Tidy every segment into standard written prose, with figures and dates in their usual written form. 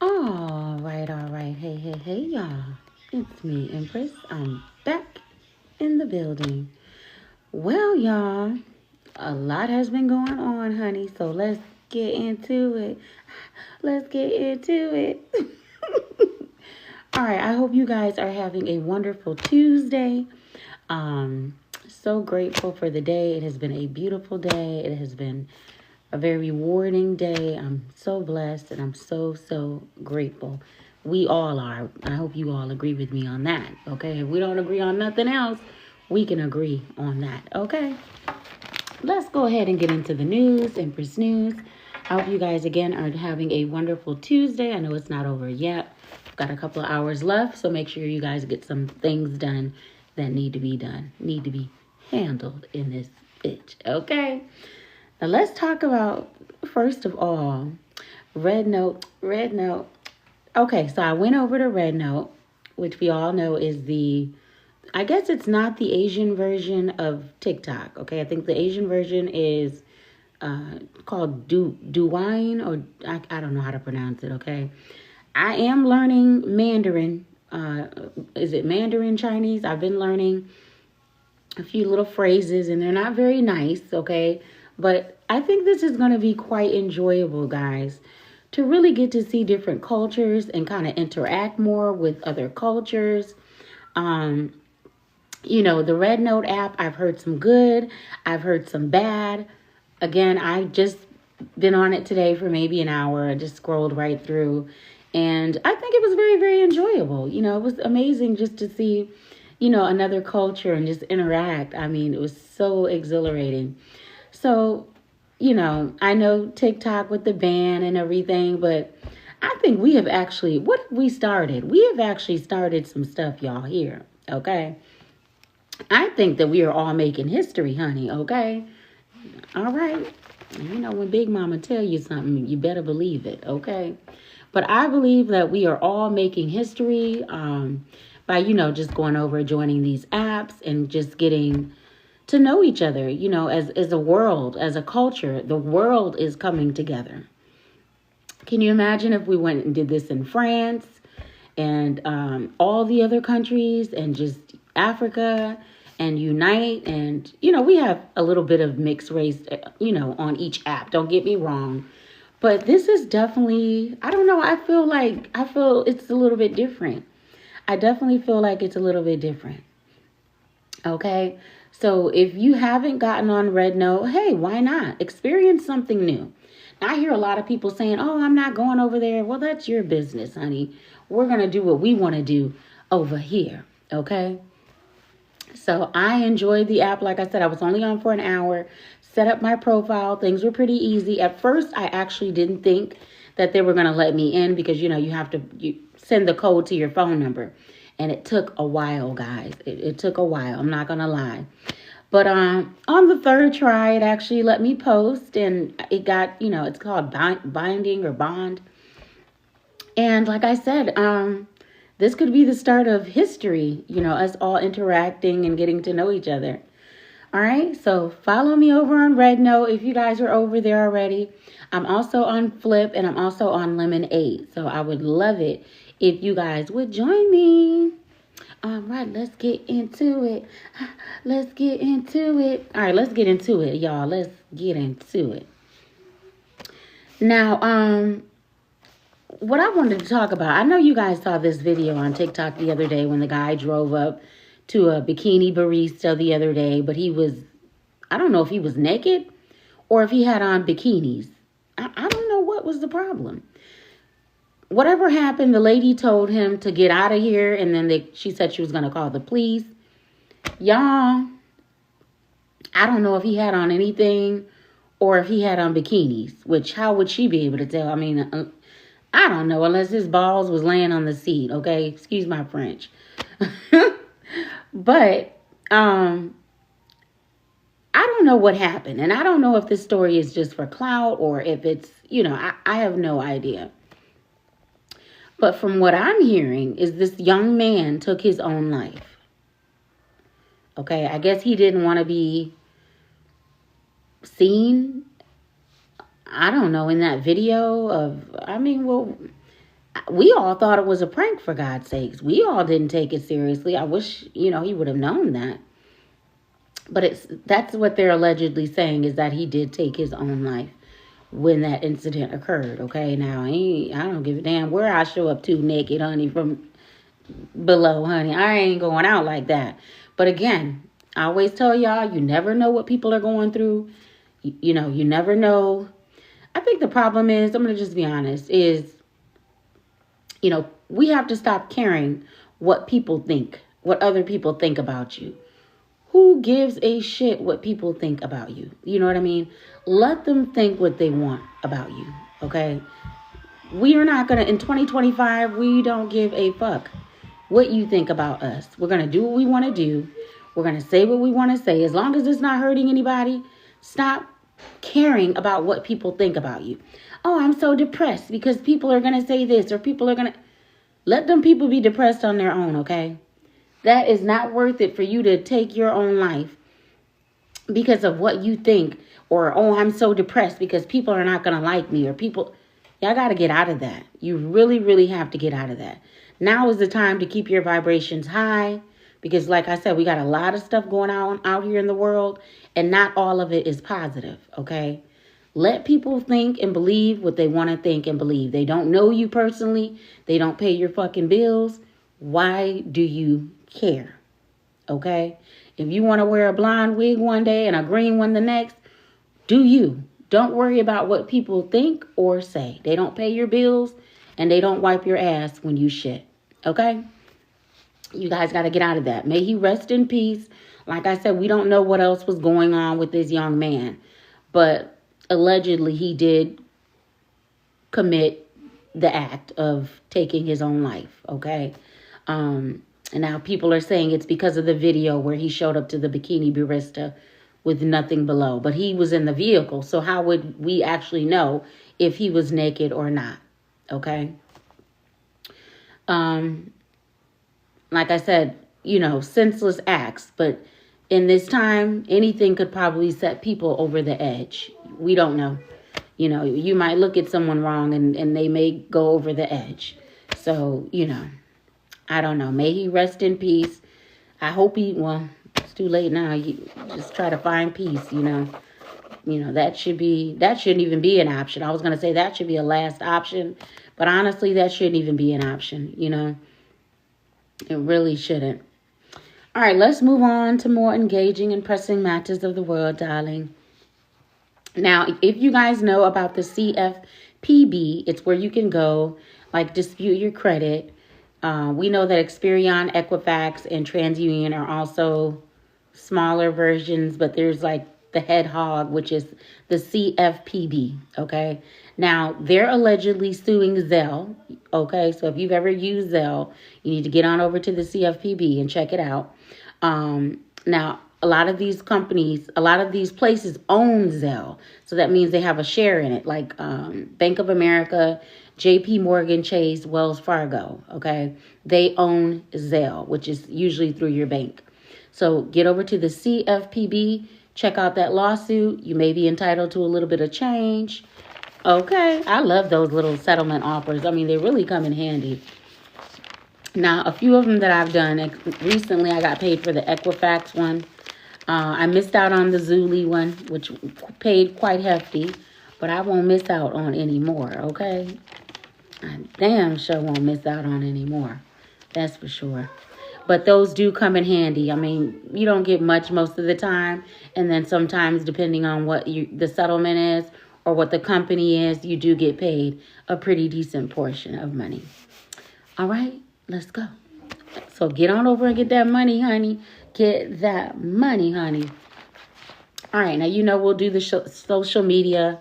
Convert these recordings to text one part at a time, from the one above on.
All right. Hey, y'all. It's me, Empress. I'm back in the building. Well, y'all, a lot has been going on, honey. So let's get into it. Let's get into it. All right. I hope you guys are having a wonderful Tuesday. Um, so grateful for the day. It has been a beautiful day. It has been a very rewarding day. I'm so blessed and I'm so grateful. We all are. I hope you all agree with me on that. Okay. If we don't agree on nothing else, we can agree on that. Okay. Let's go ahead and get into the news, Empress News. I hope you guys again are having a wonderful Tuesday. I know it's not over yet. I've got a couple of hours left, so make sure you guys get some things done that need to be done, need to be handled in this bitch. Okay. Now let's talk about, first of all, Red Note. Red Note. Okay, so I went over to Red Note, which we all know is I guess it's not the Asian version of TikTok. Okay, I think the Asian version is called Douyin, or I don't know how to pronounce it. Okay, I am learning Mandarin. Is it Mandarin Chinese? I've been learning a few little phrases, and they're not very nice, okay? But I think this is going to be quite enjoyable, guys, to really get to see different cultures and kind of interact more with other cultures. Um, the Red Note app, I've heard some good, I've heard some bad. Again, I just been on it today for maybe an hour. I just scrolled right through, and I think it was very enjoyable. It was amazing just to see, another culture and just interact. I mean, it was so exhilarating. So, I know TikTok with the ban and everything, but I think we have actually, what have we started? We have actually started some stuff, y'all, here. Okay. I think that we are all making history, honey. Okay. All right. When Big Mama tell you something, you better believe it. Okay. But I believe that we are all making history by, just going over, joining these apps and just getting to know each other, as a world, as a culture. The world is coming together. Can you imagine if we went and did this in France and all the other countries and just Africa and unite? And, we have a little bit of mixed race, on each app. Don't get me wrong. But this is definitely, I don't know, I feel it's a little bit different. I definitely feel like it's a little bit different. Okay. So if you haven't gotten on Red Note, hey, why not? Experience something new. Now, I hear a lot of people saying, oh, I'm not going over there. Well, that's your business, honey. We're going to do what we want to do over here. Okay. So I enjoyed the app. Like I said, I was only on for an hour, set up my profile. Things were pretty easy. At first, I actually didn't think that they were going to let me in because, you have to send the code to your phone number. And it took a while, guys. It took a while. I'm not going to lie. But on the third try, it actually let me post. And it got, it's called binding or bond. And like I said, this could be the start of history, us all interacting and getting to know each other. All right, so follow me over on Red Note if you guys are over there already. I'm also on Flip and I'm also on Lemonade. So I would love it if you guys would join me. All right, let's get into it. Let's get into it. All right, let's get into it, y'all. Let's get into it. Now, what I wanted to talk about, I know you guys saw this video on TikTok the other day when the guy drove up to a bikini barista the other day, but I don't know if he was naked or if he had on bikinis. I don't know what was the problem. Whatever happened, the lady told him to get out of here, and then she said she was going to call the police. Y'all, I don't know if he had on anything or if he had on bikinis, which how would she be able to tell? I mean, I don't know, unless his balls was laying on the seat, okay? Excuse my French. But I don't know what happened. And I don't know if this story is just for clout or if it's, I have no idea. But from what I'm hearing is this young man took his own life. Okay, I guess he didn't want to be seen, I don't know, in that video of, We all thought it was a prank, for God's sakes. We all didn't take it seriously. I wish, he would have known that. But that's what they're allegedly saying, is that he did take his own life when that incident occurred. Okay, now I don't give a damn where I show up to naked, honey, from below, honey. I ain't going out like that. But again, I always tell y'all, you never know what people are going through. You never know. I think the problem is, I'm going to just be honest, is, we have to stop caring what people think, what other people think about you. Who gives a shit what people think about you? You know what I mean? Let them think what they want about you, okay? We are not going to, in 2025, we don't give a fuck what you think about us. We're going to do what we want to do. We're going to say what we want to say. As long as it's not hurting anybody, stop caring about what people think about you. Oh, I'm so depressed because people are going to say this, or people are going to... Let them people be depressed on their own, okay? That is not worth it for you to take your own life because of what you think. Or, oh, I'm so depressed because people are not going to like me. Or people... Y'all got to get out of that. You really, really have to get out of that. Now is the time to keep your vibrations high. Because like I said, we got a lot of stuff going on out here in the world. And not all of it is positive, okay? Let people think and believe what they want to think and believe. They don't know you personally. They don't pay your fucking bills. Why do you care? Okay? If you want to wear a blonde wig one day and a green one the next, do you. Don't worry about what people think or say. They don't pay your bills and they don't wipe your ass when you shit. Okay? You guys got to get out of that. May he rest in peace. Like I said, we don't know what else was going on with this young man. But allegedly, he did commit the act of taking his own life, okay? And now people are saying it's because of the video where he showed up to the Bikini Barista with nothing below. But he was in the vehicle, so how would we actually know if he was naked or not, okay? Like I said, senseless acts, but in this time, anything could probably set people over the edge. We don't know. You might look at someone wrong and they may go over the edge. So, I don't know. May he rest in peace. I hope it's too late now. You just try to find peace, that shouldn't even be an option. I was going to say that should be a last option, but honestly, that shouldn't even be an option, It really shouldn't. All right, let's move on to more engaging and pressing matters of the world, darling. Now, if you guys know about the CFPB, it's where you can go, dispute your credit. We know that Experian, Equifax, and TransUnion are also smaller versions, but there's the head hog, which is the CFPB, okay? Now, they're allegedly suing Zelle, okay? So if you've ever used Zelle, you need to get on over to the CFPB and check it out. Now, a lot of these places own Zelle. So that means they have a share in it, like Bank of America, JP Morgan Chase, Wells Fargo, okay? They own Zelle, which is usually through your bank. So get over to the CFPB, check out that lawsuit. You may be entitled to a little bit of change. Okay, I love those little settlement offers. I mean, they really come in handy. Now, a few of them that I've done, recently I got paid for the Equifax one. I missed out on the Zuli one, which paid quite hefty, but I won't miss out on any more, okay? I damn sure won't miss out on any more. That's for sure. But those do come in handy. I mean, you don't get much most of the time, and then sometimes, depending on what the settlement is or what the company is, you do get paid a pretty decent portion of money. All right, let's go. So get on over and get that money, honey. Get that money, honey. All right, now we'll do the social media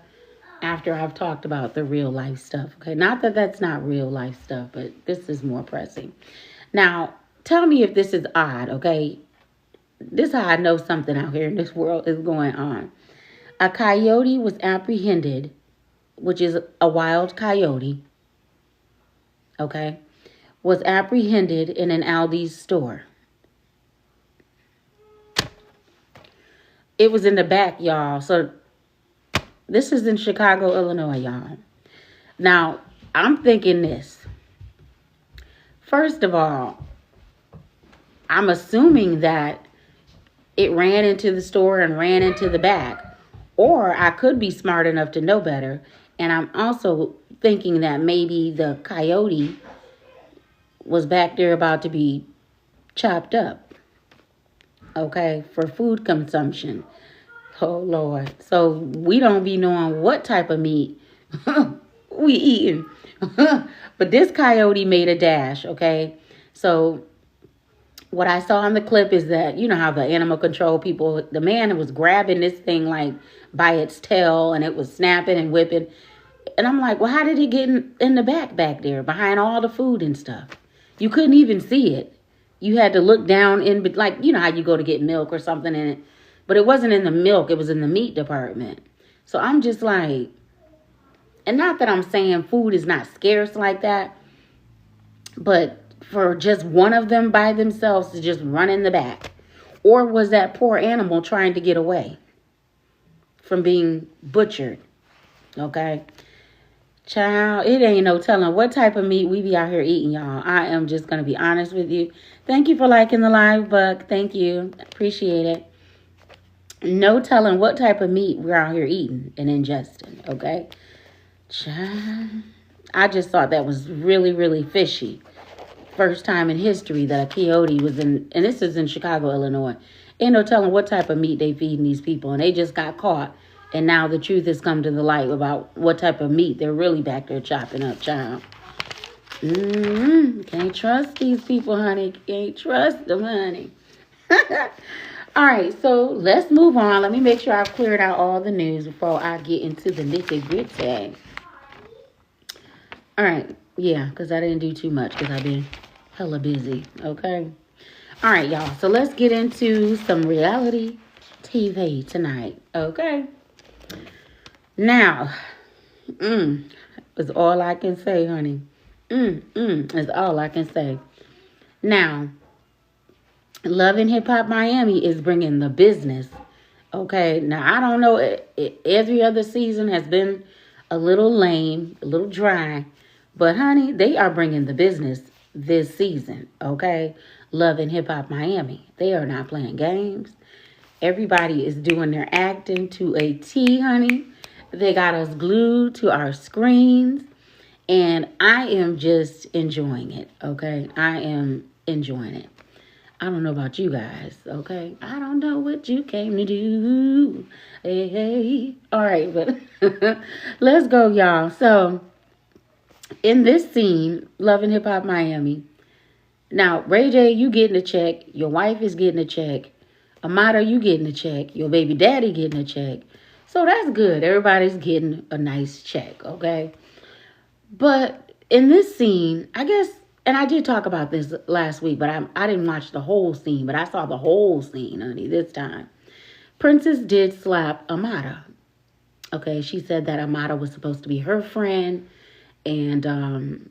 after I've talked about the real life stuff. Okay, not that that's not real life stuff, but this is more pressing. Now, tell me if this is odd, okay? This is how I know something out here in this world is going on. A coyote was apprehended, which is a wild coyote, okay, was apprehended in an Aldi's store. It was in the back, y'all. So this is in Chicago, Illinois, y'all. Now, I'm thinking this. First of all, I'm assuming that it ran into the store and ran into the back. Or I could be smart enough to know better. And I'm also thinking that maybe the coyote was back there about to be chopped up, okay, for food consumption. Oh, Lord. So we don't be knowing what type of meat we eating. But this coyote made a dash, okay? So what I saw in the clip is that, you know how the animal control people, the man was grabbing this thing like by its tail and it was snapping and whipping. And I'm like, well, how did it get in the back there behind all the food and stuff? You couldn't even see it. You had to look down in, like, you know how you go to get milk or something in it. But it wasn't in the milk. It was in the meat department. So I'm just like, and not that I'm saying food is not scarce like that, but for just one of them by themselves to just run in the back. Or was that poor animal trying to get away from being butchered? Okay. Child, it ain't no telling what type of meat we be out here eating, y'all. I am just going to be honest with you. Thank you for liking the live, Buck. Thank you. Appreciate it. No telling what type of meat we're out here eating and ingesting, okay? Child, I just thought that was really, really fishy. First time in history that a coyote was in, and this is in Chicago, Illinois. Ain't no telling what type of meat they feeding these people, and they just got caught. And now the truth has come to the light about what type of meat they're really back there chopping up, child. Can't trust these people, honey. Can't trust them, honey. All right, so let's move on. Let me make sure I've cleared out all the news before I get into the nitty-gritty. All right, yeah, because I didn't do too much because I've been hella busy, okay? All right, y'all, so let's get into some reality TV tonight, okay? Now, is all I can say, honey. Is all I can say. Now, Love and Hip Hop Miami is bringing the business. Okay, now I don't know. Every other season has been a little lame, a little dry. But, honey, they are bringing the business this season. Okay, Love and Hip Hop Miami. They are not playing games. Everybody is doing their acting to a T, honey. They got us glued to our screens. And I am just enjoying it, okay? I am enjoying it. I don't know about you guys, okay? I don't know what you came to do. Hey. All right, but let's go, y'all. So, in this scene, Love and Hip Hop Miami. Now, Ray J, you getting a check. Your wife is getting a check. Amada, you getting a check. Your baby daddy getting a check. So that's good. Everybody's getting a nice check, okay? But in this scene, I guess, and I did talk about this last week, but I didn't watch the whole scene, but I saw the whole scene, honey, this time. Princess did slap Amada. Okay, she said that Amada was supposed to be her friend, and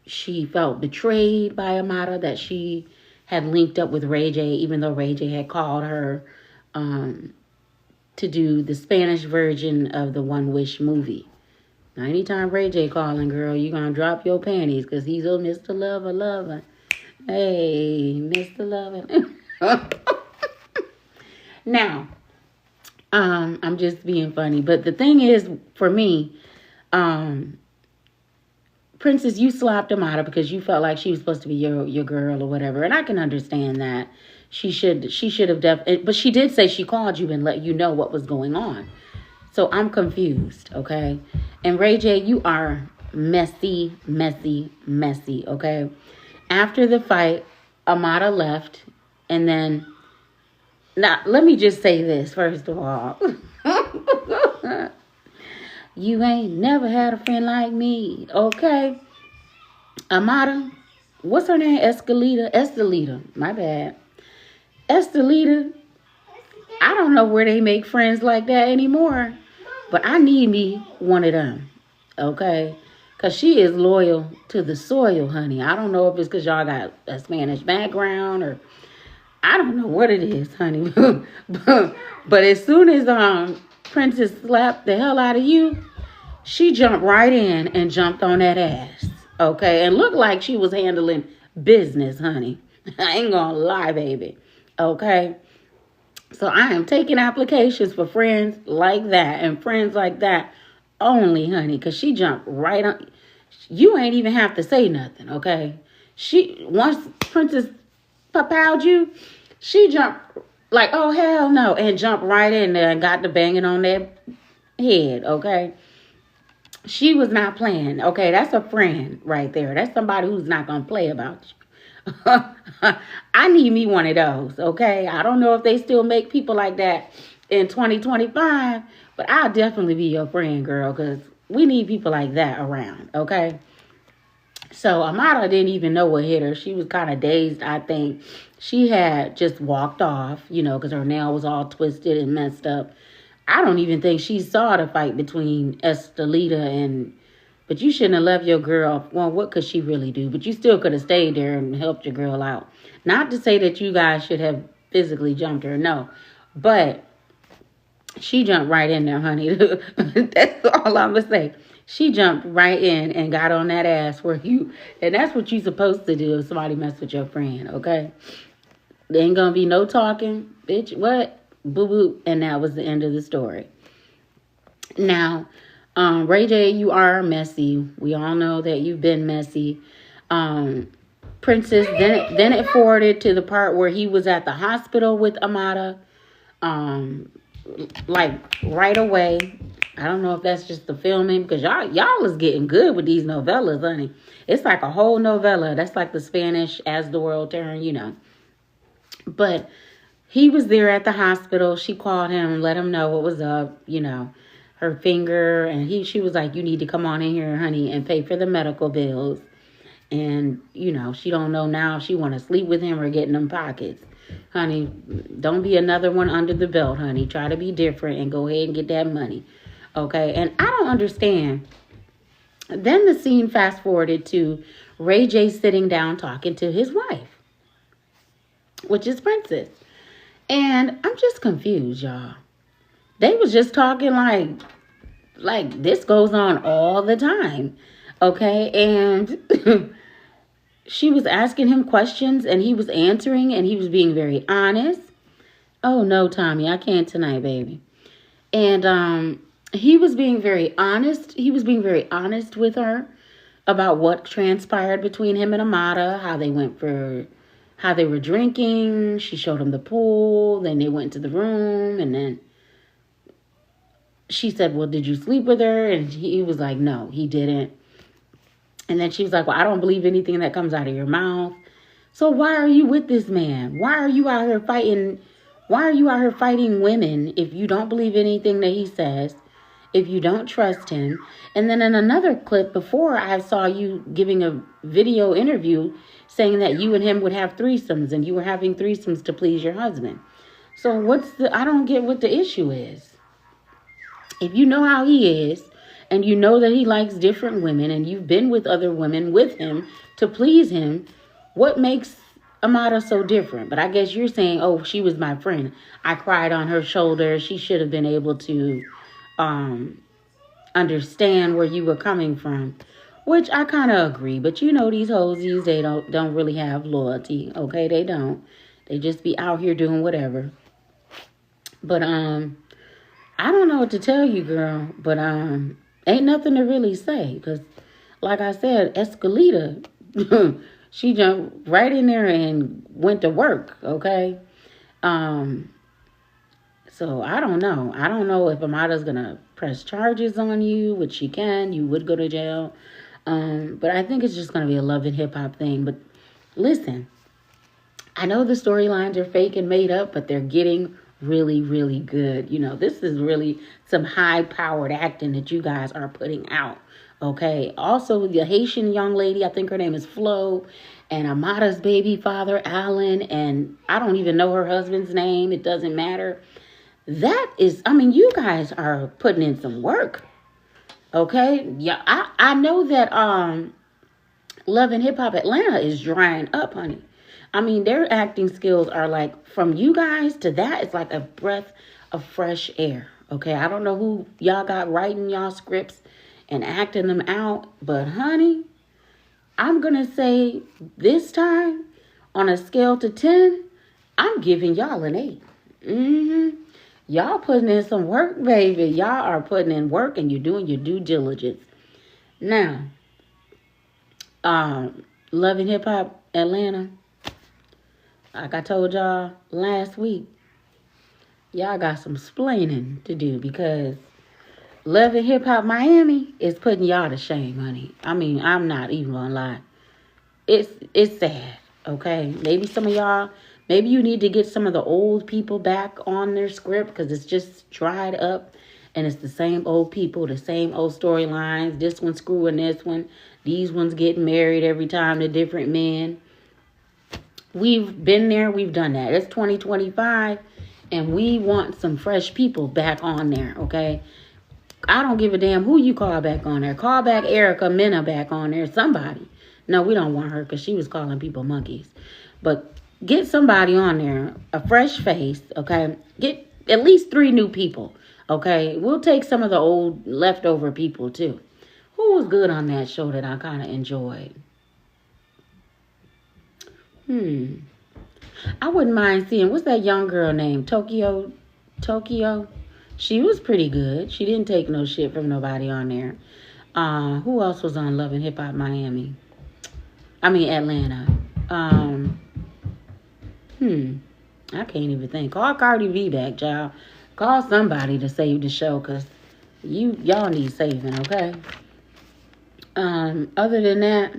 she felt betrayed by Amada, that she had linked up with Ray J, even though Ray J had called her to do the Spanish version of the One Wish movie. Now, anytime Ray J calling, girl, you gonna drop your panties because he's a Mr. Lover, lover. Hey, Mr. Lover. Now, I'm just being funny. But the thing is, for me, Princess, you slapped Amada because you felt like she was supposed to be your girl or whatever. And I can understand that. She should have but she did say she called you and let you know what was going on. So I'm confused, okay? And Ray J, you are messy, okay? After the fight, Amada left. And then, now, let me just say this, first of all. You ain't never had a friend like me, okay? Amada, what's her name? Estelita, my bad. Estelita, I don't know where they make friends like that anymore. But I need me one of them, okay? Because she is loyal to the soil, honey. I don't know if it's because y'all got a Spanish background or I don't know what it is, honey. but as soon as Princess slapped the hell out of you, she jumped right in and jumped on that ass, okay? And looked like she was handling business, honey. I ain't gonna lie, baby. Okay? So I am taking applications for friends like that and friends like that only, honey, because she jumped right on. You ain't even have to say nothing, okay? Once Princess papowed you, she jumped like, oh, hell no, and jumped right in there and got to banging on their head, okay? She was not playing, okay? That's a friend right there. That's somebody who's not going to play about you. I need me one of those, okay? I don't know if they still make people like that in 2025, but I'll definitely be your friend, girl, because we need people like that around, okay? So Amara didn't even know what hit her. She was kind of dazed, I think. She had just walked off, because her nail was all twisted and messed up. I don't even think she saw the fight between Estelita and... But you shouldn't have left your girl. Well, what could she really do? But you still could have stayed there and helped your girl out. Not to say that you guys should have physically jumped her, no. But she jumped right in there, honey. That's all I'm going to say. She jumped right in and got on that ass and that's what you're supposed to do if somebody mess with your friend, okay? There ain't gonna be no talking, bitch, what? Boo boo, and that was the end of the story. Now, Ray J, you are messy. We all know that you've been messy. Princess, then it forwarded to the part where he was at the hospital with Amada, like right away. I don't know if that's just the filming, because y'all is getting good with these novellas, honey. It's like a whole novella. That's like the Spanish As the World Turn, But he was there at the hospital. She called him, let him know what was up, her finger. And she was like, you need to come on in here, honey, and pay for the medical bills. And, she don't know now if she want to sleep with him or get in them pockets. Honey, don't be another one under the belt, honey. Try to be different and go ahead and get that money. Okay, and I don't understand. Then the scene fast forwarded to Ray J sitting down talking to his wife, which is Princess. And I'm just confused, y'all. They was just talking like this goes on all the time. Okay, and she was asking him questions and he was answering and he was being very honest. Oh no, Tommy, I can't tonight, baby. And he was being very honest. He was being very honest with her about what transpired between him and Amada, how they were drinking. She showed him the pool. Then they went to the room. And then she said, well, did you sleep with her? And he was like, no, he didn't. And then she was like, well, I don't believe anything that comes out of your mouth. So why are you with this man? Why are you out here fighting? Why are you out here fighting women if you don't believe anything that he says? If you don't trust him? And then in another clip before, I saw you giving a video interview saying that you and him would have threesomes and you were having threesomes to please your husband. So I don't get what the issue is. If you know how he is and you know that he likes different women and you've been with other women with him to please him, what makes Amada so different? But I guess you're saying, oh, she was my friend. I cried on her shoulder. She should have been able to understand where you were coming from, which I kind of agree. But these hosies, they don't really have loyalty. Okay, they don't. They just be out here doing whatever. But I don't know what to tell you, girl. But ain't nothing to really say, because like I said, Escalita, she jumped right in there and went to work. Okay. So I don't know. I don't know if Amada's going to press charges on you, which she can. You would go to jail. But I think it's just going to be a Love and Hip Hop thing. But listen, I know the storylines are fake and made up, but they're getting really, really good. This is really some high-powered acting that you guys are putting out. Okay. Also, the Haitian young lady, I think her name is Flo, and Amada's baby father, Alan, and I don't even know her husband's name. It doesn't matter. You guys are putting in some work. Okay? Yeah, I know that Love and Hip Hop Atlanta is drying up, honey. Their acting skills are like, from you guys to that, it's like a breath of fresh air. Okay? I don't know who y'all got writing y'all scripts and acting them out, but honey, I'm going to say this time, on a scale to 10, I'm giving y'all an 8. Y'all putting in some work, baby. Y'all are putting in work and you're doing your due diligence. Now, Love and Hip Hop Atlanta, like I told y'all last week, y'all got some splaining to do because Love and Hip Hop Miami is putting y'all to shame, honey. I mean, I'm not even gonna lie. It's sad, okay? Maybe some of y'all, maybe you need to get some of the old people back on their script because it's just dried up and it's the same old people, the same old storylines. This one screwing this one. These ones getting married every time to different men. We've been there. We've done that. It's 2025 and we want some fresh people back on there, okay? I don't give a damn who you call back on there. Call back Erica Mena back on there. Somebody. No, we don't want her because she was calling people monkeys. But get somebody on there, a fresh face, okay? Get at least 3 new people, okay? We'll take some of the old leftover people too. Who was good on that show that I kind of enjoyed? I wouldn't mind seeing, what's that young girl named? Tokyo? She was pretty good. She didn't take no shit from nobody on there. Who else was on Love and Hip Hop Miami? Atlanta. I can't even think. Call Cardi B back, y'all. Call somebody to save the show, because y'all need saving, okay? Other than that,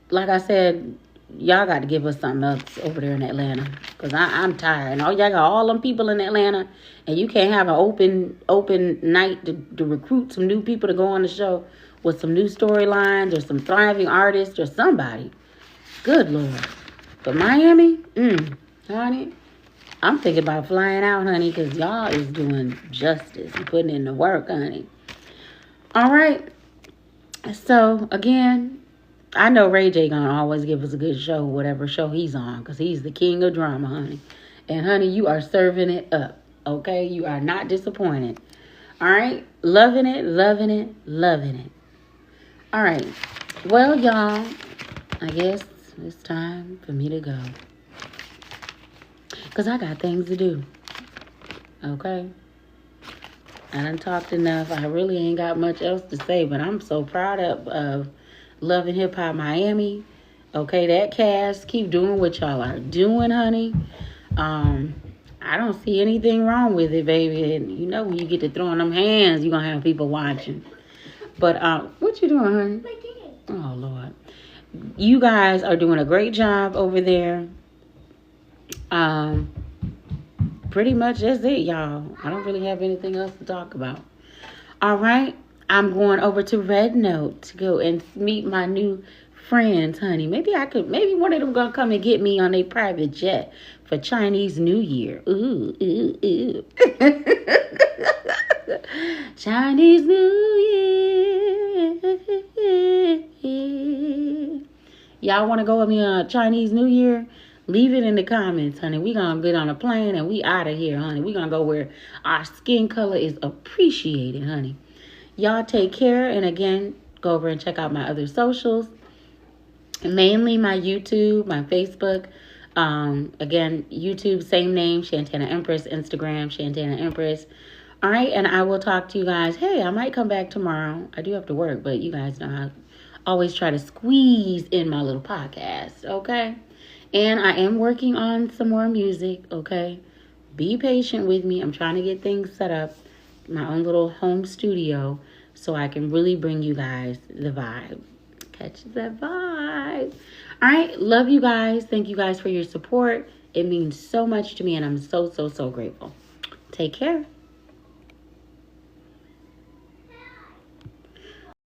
like I said, y'all got to give us something else over there in Atlanta, because I'm tired. And y'all got all them people in Atlanta, and you can't have an open night to recruit some new people to go on the show with some new storylines or some thriving artists or somebody. Good Lord. But Miami, honey, I'm thinking about flying out, honey, because y'all is doing justice and putting in the work, honey. All right. So, again, I know Ray J gonna always give us a good show, whatever show he's on, because he's the king of drama, honey. And, honey, you are serving it up, okay? You are not disappointed. All right? Loving it, loving it, loving it. All right. Well, y'all, I guess it's time for me to go, because I got things to do, okay? I done talked enough. I really ain't got much else to say, but I'm so proud of Love and Hip Hop Miami. Okay, that cast, keep doing what y'all are doing, honey. I don't see anything wrong with it, baby. And you know when you get to throwing them hands, you're going to have people watching. But what you doing, honey? Oh, Lord. You guys are doing a great job over there. Pretty much that's it, y'all. I don't really have anything else to talk about. All right. I'm going over to Red Note to go and meet my new friends, honey. Maybe one of them gonna come and get me on a private jet for Chinese New Year. Ooh, ooh, ooh. Chinese New Year. Y'all want to go with me on Chinese New Year? Leave it in the comments, honey. We gonna get on a plane and we out of here, honey. We gonna go where our skin color is appreciated, honey. Y'all take care. And again, go over and check out my other socials. Mainly my YouTube, my Facebook. Again, YouTube, same name, Shantana Empress. Instagram, Shantana Empress. All right, and I will talk to you guys. Hey, I might come back tomorrow. I do have to work, but you guys know I always try to squeeze in my little podcast, okay? And I am working on some more music, okay? Be patient with me. I'm trying to get things set up, my own little home studio, so I can really bring you guys the vibe. Catch that vibe. All right, love you guys. Thank you guys for your support. It means so much to me, and I'm so, so, so grateful. Take care.